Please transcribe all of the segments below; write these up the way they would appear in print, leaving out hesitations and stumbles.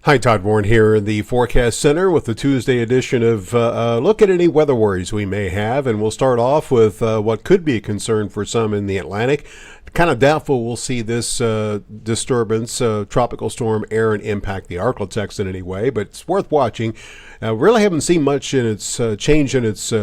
Hi, Todd Warren here in the Forecast Center with the Tuesday edition of look at any weather worries we may have. And we'll start off with what could be a concern for some in the Atlantic. Kind of doubtful we'll see this disturbance, Tropical Storm Erin, impact the ArkLaTex in any way, but it's worth watching. Really haven't seen much in its change in its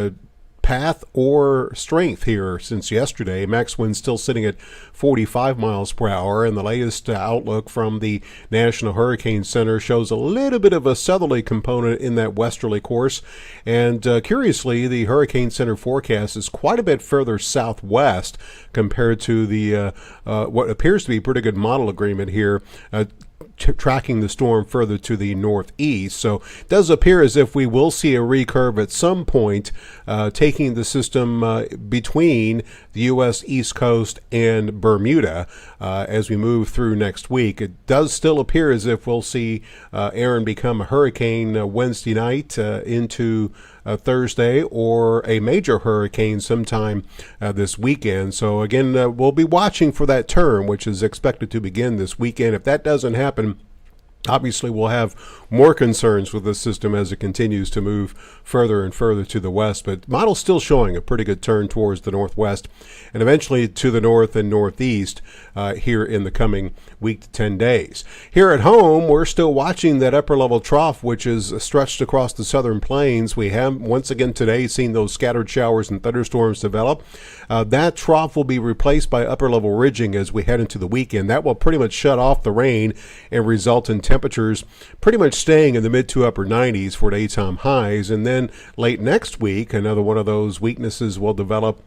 path or strength here since yesterday. Max wind still sitting at 45 miles per hour, and the latest outlook from the National Hurricane Center shows a little bit of a southerly component in that westerly course. And curiously, the Hurricane Center forecast is quite a bit further southwest compared to the what appears to be pretty good model agreement here. Tracking the storm further to the northeast. So it does appear as if we will see a recurve at some point, taking the system between the U.S. East Coast and Bermuda as we move through next week. It does still appear as if we'll see Erin become a hurricane Wednesday night into Thursday, or a major hurricane sometime this weekend. So again, we'll be watching for that turn, which is expected to begin this weekend. If that doesn't happen, obviously, we'll have more concerns with the system as it continues to move further and further to the west. But model's still showing a pretty good turn towards the northwest and eventually to the north and northeast here in the coming week to 10 days. Here at home, we're still watching that upper level trough, which is stretched across the southern plains. We have once again today seen those scattered showers and thunderstorms develop. That trough will be replaced by upper level ridging as we head into the weekend. That will pretty much shut off the rain and result in temperatures pretty much staying in the mid to upper 90s for daytime highs. And then late next week, another one of those weaknesses will develop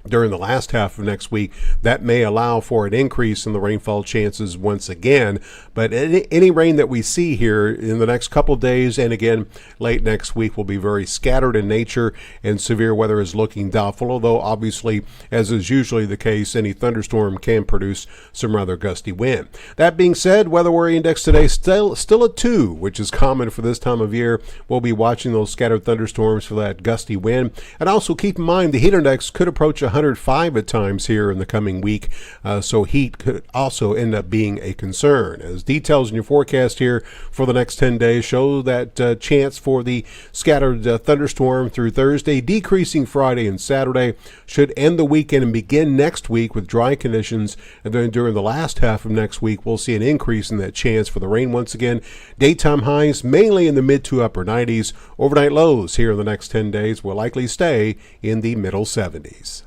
during the last half of next week. That may allow for an increase in the rainfall chances once again. But any rain that we see here in the next couple of days and again late next week will be very scattered in nature, and severe weather is looking doubtful, although obviously, as is usually the case, any thunderstorm can produce some rather gusty wind. That being said, weather worry index today still a 2, which is common for this time of year. We'll be watching those scattered thunderstorms for that gusty wind. And also keep in mind the heat index could approach 105 at times here in the coming week, so heat could also end up being a concern. As details in your forecast here for the next 10 days show that chance for the scattered thunderstorm through Thursday, decreasing Friday and Saturday, should end the weekend and begin next week with dry conditions. And then during the last half of next week, we'll see an increase in that chance for the rain once again. Daytime highs mainly in the mid to upper 90s. Overnight lows here in the next 10 days will likely stay in the middle 70s.